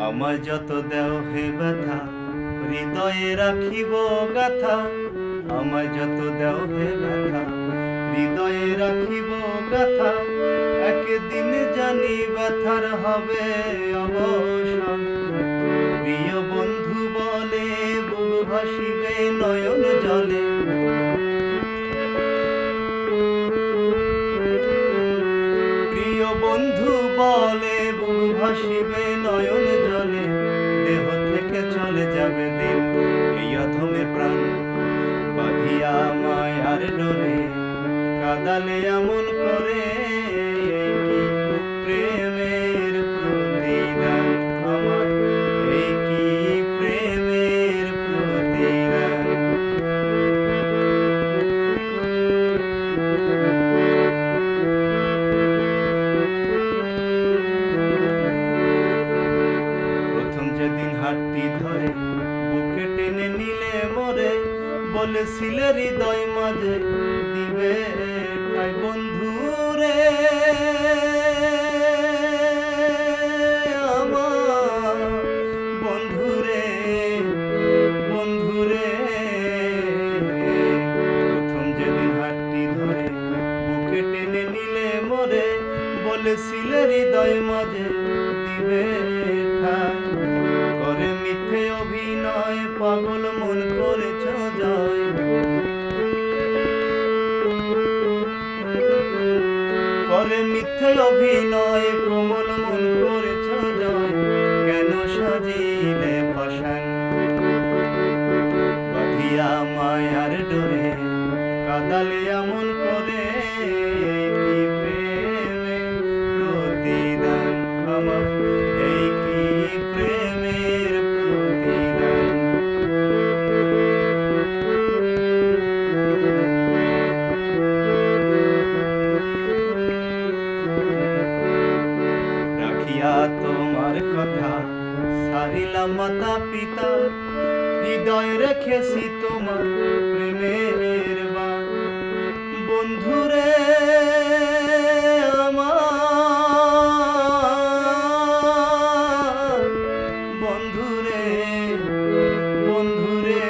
আমায় যত দেও হে ব্যথা, হৃদয়ে রাখিব গাথা। আমায় যত দেও হে ব্যথা, হৃদয়ে রাখিব গাথা। একদিন জানি ব্যথার হবে অবসান। প্রিয় বন্ধু বলে বুক ভাসিবে নয়ন জলে। প্রিয় বন্ধু বলে বুক ভাসিবে নয়ন জলে। দেহ থেকে চলে যাবে দিন, এই অধমে প্রাণ বাঁধিয়া মায়ার ডোরে। কাদালে এমন করে, এই কি প্রেমের প্রতিদান আমার, এই কি প্রেমের প্রতিদান। প্রথম যেদিন হাতটি ধরে বুকে টেনে নিলে মোরে, বলেছিলে হৃদয় মাঝে দিবে ঠাই বন্ধু রে। আমার বন্ধু রে, বন্ধু রে। প্রথম যেদিন হাতটি ধরে বুকে টেনে নিলে মোরে, বলেছিলে হৃদয় মাঝে দিবে ঠাই। করে মিথ্যে অভিনয় পাগল মন করেছ জয়। করে মিথ্যে অভিনয় কোমল মন করেছ জয়। কেন সাজিলে পাষাণ বাঁধিয়া মায়ার ডোরে। কাদালে এমন করে, এই কি প্রেমের প্রতিদান আমার, এই কি প্রেমের প্রতিদান। রাখিয়া তোমার কথা সারিলাম মাতা পিতা। হৃদয় রেখেছি তোমার প্রেমের বাণ। বন্ধুরে আমার, বন্ধুরে, বন্ধুরে।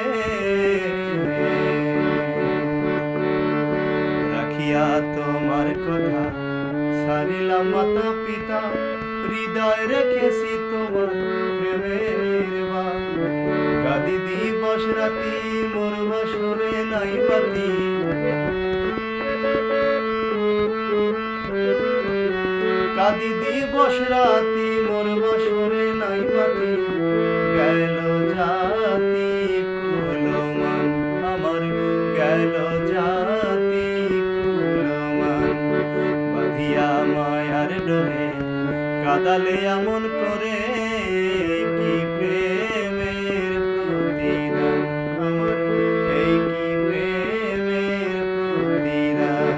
রাখিয়া তোমার কথা সারিলাম মাতা পিতা। হৃদয় রেখেছি তোমার প্রেমের বাণ। কাঁদি দিবস রাতি মোর বাসরে নাই বাতি। কাঁদি দিবস রাতি মোর বাসরে নাই বাতি। গেল জাতি কুলমান আমার, গেল জাতি কুলমান। বাঁধিয়া মায়ার ডোরে কাদালে এমন করে, কি প্রেমের প্রতিদান আমার, এই কি প্রেমের প্রতিদান।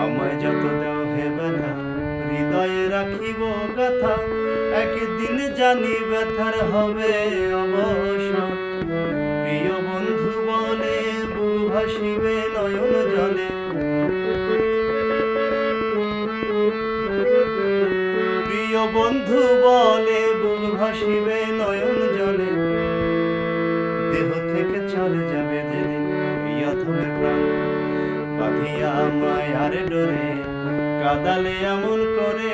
আমায় যত দেও হে ব্যথা, হৃদয়ে রাখিব গাথা। একদিন জানি ব্যথার হবে অবসান। প্রিয় বন্ধু বলে বুক ভাসিবে নয়ন জলে। প্রিয় বন্ধু বলে বুক ভাসিবে নয়ন জলে। দেহ থেকে চলে যাবে যেদিন, এই অধমে প্রাণ বাঁধিয়া মায়ার ডোরে। কাদালে এমন করে,